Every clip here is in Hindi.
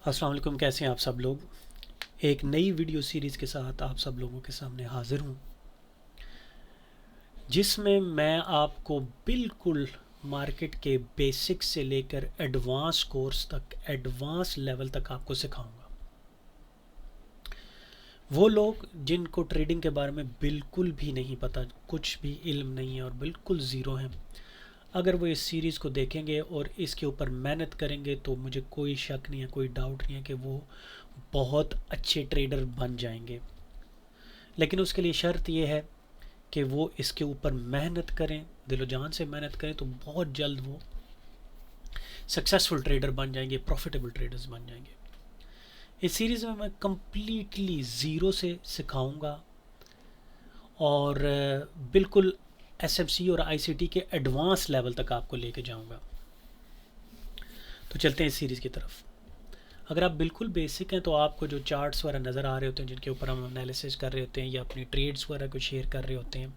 अस्सलाम वालेकुम, कैसे हैं आप सब लोग। एक नई वीडियो सीरीज़ के साथ आप सब लोगों के सामने हाज़िर हूँ, जिसमें मैं आपको बिल्कुल मार्केट के बेसिक्स से लेकर एडवांस कोर्स तक, एडवांस लेवल तक आपको सिखाऊंगा। वो लोग जिनको ट्रेडिंग के बारे में बिल्कुल भी नहीं पता, कुछ भी इल्म नहीं है और बिल्कुल ज़ीरो हैं, अगर वो इस सीरीज़ को देखेंगे और इसके ऊपर मेहनत करेंगे तो मुझे कोई शक नहीं है, कोई डाउट नहीं है कि वो बहुत अच्छे ट्रेडर बन जाएंगे। लेकिन उसके लिए शर्त ये है कि वो इसके ऊपर मेहनत करें, दिलो जान से मेहनत करें, तो बहुत जल्द वो सक्सेसफुल ट्रेडर बन जाएंगे, प्रॉफिटेबल ट्रेडर्स बन जाएंगे। इस सीरीज़ में मैं कम्प्लीटली ज़ीरो से सिखाऊंगा और बिल्कुल एसएमसी और आईसीटी के एडवांस लेवल तक आपको लेके जाऊंगा। तो चलते हैं इस सीरीज़ की तरफ। अगर आप बिल्कुल बेसिक हैं तो आपको जो चार्ट्स वगैरह नज़र आ रहे होते हैं, जिनके ऊपर हम एनालिसिस कर रहे होते हैं या अपनी ट्रेड्स वगैरह को शेयर कर रहे होते हैं,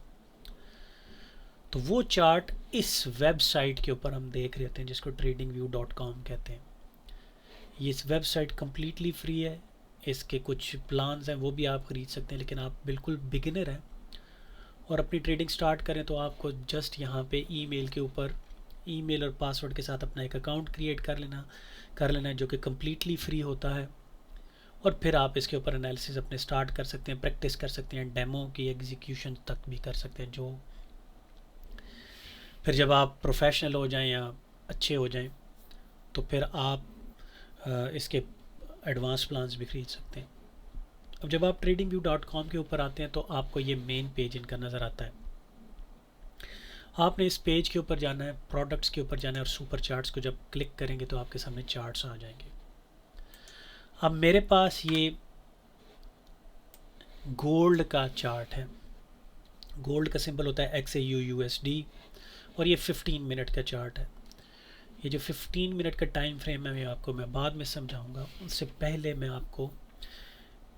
तो वो चार्ट इस वेबसाइट के ऊपर हम देख रहे होते हैं, जिसको tradingview.com कहते हैं। ये इस वेबसाइट कम्प्लीटली फ्री है। इसके कुछ प्लान्स हैं, वो भी आप ख़रीद सकते हैं, लेकिन आप बिल्कुल बिगिनर हैं और अपनी ट्रेडिंग स्टार्ट करें तो आपको जस्ट यहाँ पे ईमेल के ऊपर ईमेल और पासवर्ड के साथ अपना एक अकाउंट क्रिएट कर लेना है, जो कि कम्प्लीटली फ्री होता है। और फिर आप इसके ऊपर एनालिसिस अपने स्टार्ट कर सकते हैं, प्रैक्टिस कर सकते हैं, डेमो की एग्जीक्यूशन तक भी कर सकते हैं। जो फिर जब आप प्रोफेशनल हो जाएं या अच्छे हो जाएं तो फिर आप इसके एडवांस प्लान्स भी खरीद सकते हैं। अब जब आप tradingview.com के ऊपर आते हैं तो आपको ये मेन पेज इनका नज़र आता है। आपने इस पेज के ऊपर जाना है, प्रोडक्ट्स के ऊपर जाना है और सुपर चार्ट्स को जब क्लिक करेंगे तो आपके सामने चार्ट्स आ जाएंगे। अब मेरे पास ये गोल्ड का चार्ट है। गोल्ड का सिंबल होता है XAUUSD और ये 15 मिनट का चार्ट है। ये जो 15 मिनट का टाइम फ्रेम है मैं बाद में समझाऊंगा। उससे पहले मैं आपको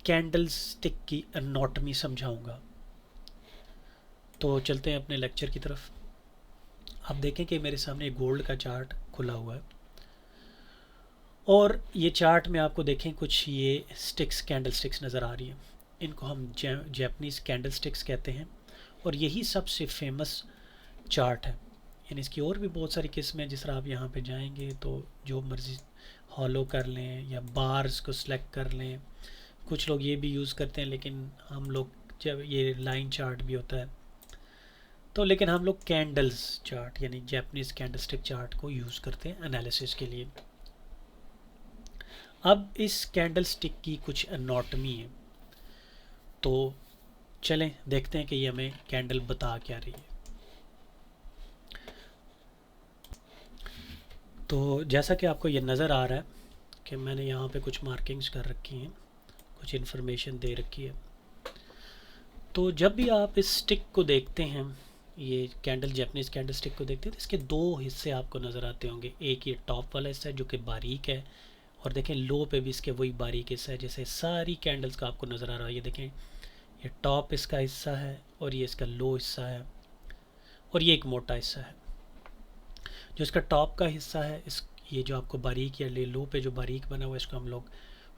कैंडल स्टिक की एनाटॉमी समझाऊंगा। तो चलते हैं अपने लेक्चर की तरफ। आप देखें कि मेरे सामने गोल्ड का चार्ट खुला हुआ है और ये चार्ट में आपको देखें कुछ ये स्टिक्स, कैंडल स्टिक्स नज़र आ रही है। इनको हम जैपनीज़ कैंडल स्टिक्स कहते हैं और यही सबसे फेमस चार्ट है। यानी इसकी और भी बहुत सारी किस्में हैं। जिस तरह आप यहाँ पे जाएंगे तो जो मर्ज़ी हॉलो कर लें या बार्स को सिलेक्ट कर लें। कुछ लोग ये भी यूज़ करते हैं, लेकिन हम लोग जब ये लाइन चार्ट भी होता है तो, लेकिन हम लोग कैंडल्स चार्ट यानी जैपनीज़ कैंडलस्टिक चार्ट को यूज़ करते हैं एनालिसिस के लिए। अब इस कैंडल स्टिक की कुछ एनाटॉमी है, तो चलें देखते हैं कि ये हमें कैंडल बता क्या रही है। तो जैसा कि आपको ये नज़र आ रहा है कि मैंने यहाँ पे कुछ मार्किंग्स कर रखी हैं, कुछ इन्फॉर्मेशन दे रखी है। तो जब भी आप इस स्टिक को देखते हैं, ये कैंडल जैपनीज़ कैंडल स्टिक को देखते हैं, तो इसके दो हिस्से आपको नज़र आते होंगे। एक ये टॉप वाला हिस्सा है जो कि बारीक है, और देखें लो पे भी इसके वही बारीक हिस्सा है, जैसे सारी कैंडल्स का आपको नज़र आ रहा है। ये देखें, ये टॉप इसका हिस्सा है और ये इसका लो हिस्सा है और ये एक मोटा हिस्सा है। जो इसका टॉप का हिस्सा है, इस ये जो आपको बारीक या लो पे जो बारीक बना हुआ है, इसको हम लोग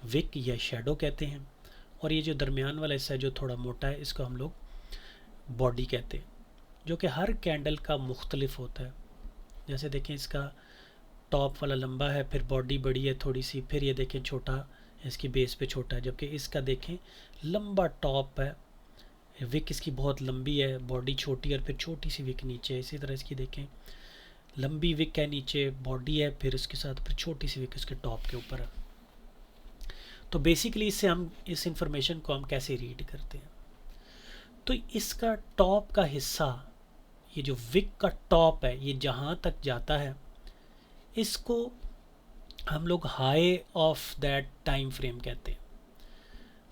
विक या शेडो कहते हैं। और ये जो दरमियान वाला हिस्सा है जो थोड़ा मोटा है, इसको हम लोग बॉडी कहते हैं, जो कि हर कैंडल का मुख्तलिफ होता है। जैसे देखें, इसका टॉप वाला लंबा है, फिर बॉडी बड़ी है थोड़ी सी, फिर ये देखें छोटा, इसकी बेस पे छोटा है। जबकि इसका देखें लंबा टॉप है, विक इसकी बहुत लंबी है, बॉडी छोटी है और फिर छोटी सी विक नीचे है। इसी तरह इसकी देखें, लंबी विक है नीचे, बॉडी है, फिर उसके साथ फिर छोटी सी विक उसके टॉप के ऊपर है। तो बेसिकली इससे हम इस इंफॉर्मेशन को हम कैसे रीड करते हैं, तो इसका टॉप का हिस्सा, ये जो विक का टॉप है, ये जहाँ तक जाता है, इसको हम लोग high of that time frame कहते हैं।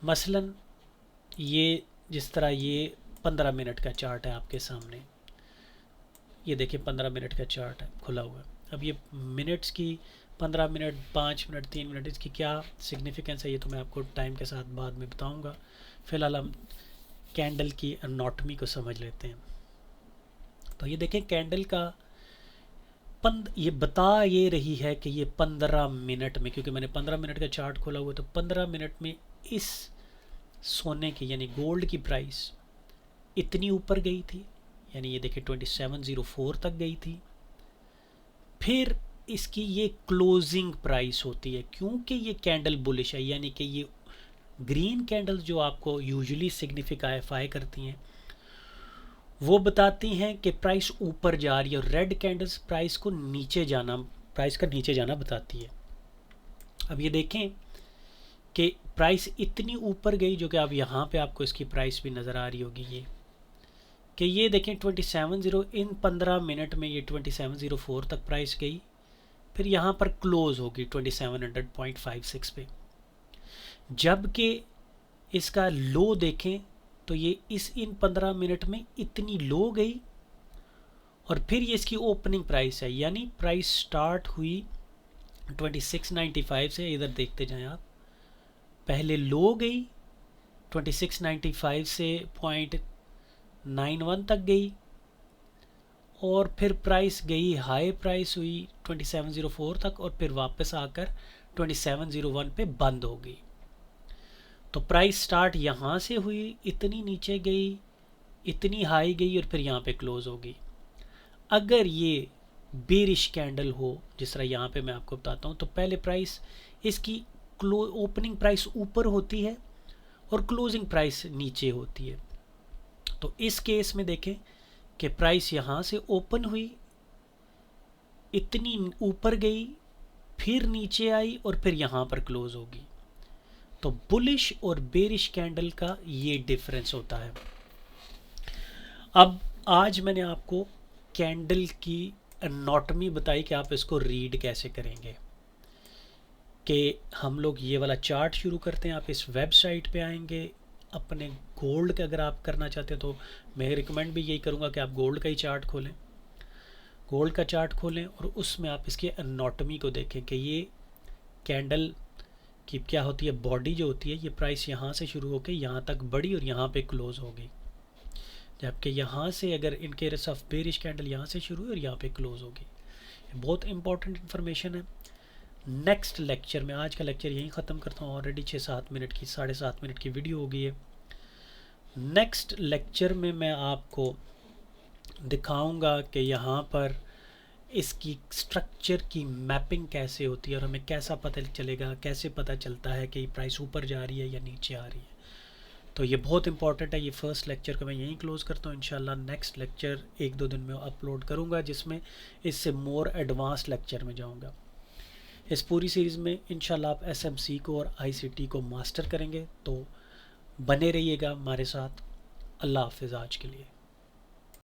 मसलन ये जिस तरह ये 15 मिनट का चार्ट है आपके सामने, ये देखिए 15 मिनट का चार्ट है खुला हुआ है। अब ये मिनट्स की 15 मिनट, 5 मिनट, 3 मिनट, इसकी क्या सिग्निफिकेंस है ये तो मैं आपको टाइम के साथ बाद में बताऊंगा। फ़िलहाल हम कैंडल की एनाटॉमी को समझ लेते हैं। तो ये देखें, कैंडल का ये बता ये रही है कि ये 15 मिनट में, क्योंकि मैंने 15 मिनट का चार्ट खोला हुआ, तो 15 मिनट में इस सोने की यानी गोल्ड की प्राइस इतनी ऊपर गई थी, यानी ये देखिए 2704 तक गई थी। फिर इसकी ये क्लोजिंग प्राइस होती है, क्योंकि ये कैंडल बुलिश है, यानी कि ये ग्रीन कैंडल्स जो आपको यूजुअली सिग्निफाई करती हैं वो बताती हैं कि प्राइस ऊपर जा रही है, और रेड कैंडल्स प्राइस का नीचे जाना बताती है। अब ये देखें कि प्राइस इतनी ऊपर गई, जो कि अब यहाँ पे आपको इसकी प्राइस भी नज़र आ रही होगी, ये देखें 27 इन 15 मिनट में ये 2704 तक प्राइस गई, फिर यहाँ पर क्लोज होगी 2700.56 पे। जबकि इसका लो देखें तो ये इन 15 मिनट में इतनी लो गई, और फिर ये इसकी ओपनिंग प्राइस है, यानी प्राइस स्टार्ट हुई 2695 से। इधर देखते जाएं आप, पहले लो गई 2695 से 0.91 तक गई, और फिर प्राइस गई, हाई प्राइस हुई 2704 तक, और फिर वापस आकर 2701 पे बंद हो गई। तो प्राइस स्टार्ट यहाँ से हुई, इतनी नीचे गई, इतनी हाई गई, और फिर यहाँ पे क्लोज होगी। अगर ये बेरिश कैंडल हो, जिस तरह यहाँ पे मैं आपको बताता हूँ, तो पहले प्राइस इसकी ओपनिंग प्राइस ऊपर होती है और क्लोजिंग प्राइस नीचे होती है। तो इस केस में देखें कि प्राइस यहाँ से ओपन हुई, इतनी ऊपर गई, फिर नीचे आई, और फिर यहाँ पर क्लोज होगी। तो बुलिश और बेरिश कैंडल का ये डिफरेंस होता है। अब आज मैंने आपको कैंडल की एनाटॉमी बताई कि आप इसको रीड कैसे करेंगे। कि हम लोग ये वाला चार्ट शुरू करते हैं, आप इस वेबसाइट पे आएंगे, अपने गोल्ड का अगर आप करना चाहते हैं तो मैं रिकमेंड भी यही करूँगा कि आप गोल्ड का ही चार्ट खोलें, गोल्ड का चार्ट खोलें, और उसमें आप इसकी एनाटॉमी को देखें कि ये कैंडल कि क्या होती है, बॉडी जो होती है, ये प्राइस यहाँ से शुरू होकर यहाँ तक बढ़ी और यहाँ पे क्लोज हो गई, जबकि यहाँ से अगर in case of bearish candle यहाँ से शुरू हुई और यहाँ पे क्लोज होगी। बहुत इंपॉर्टेंट इन्फॉर्मेशन है। नेक्स्ट लेक्चर में, आज का लेक्चर यहीं ख़त्म करता हूँ, ऑलरेडी 6-7 मिनट की 7.5 मिनट की वीडियो हो गई है। नेक्स्ट लेक्चर में मैं आपको दिखाऊँगा कि यहाँ पर इसकी स्ट्रक्चर की मैपिंग कैसे होती है, और हमें कैसा पता चलेगा, कैसे पता चलता है कि प्राइस ऊपर जा रही है या नीचे आ रही है। तो ये बहुत इंपॉर्टेंट है। ये फर्स्ट लेक्चर को मैं यहीं क्लोज़ करता हूँ। इंशाल्लाह नेक्स्ट लेक्चर 1-2 दिन में अपलोड करूँगा, जिसमें इससे मोर एडवांस लेक्चर में जाऊँगा। इस पूरी सीरीज़ में इंशाल्लाह आप SMC को और ICT को मास्टर करेंगे, तो बने रहिएगा हमारे साथ। अल्लाह हाफ़िज़ आज के लिए।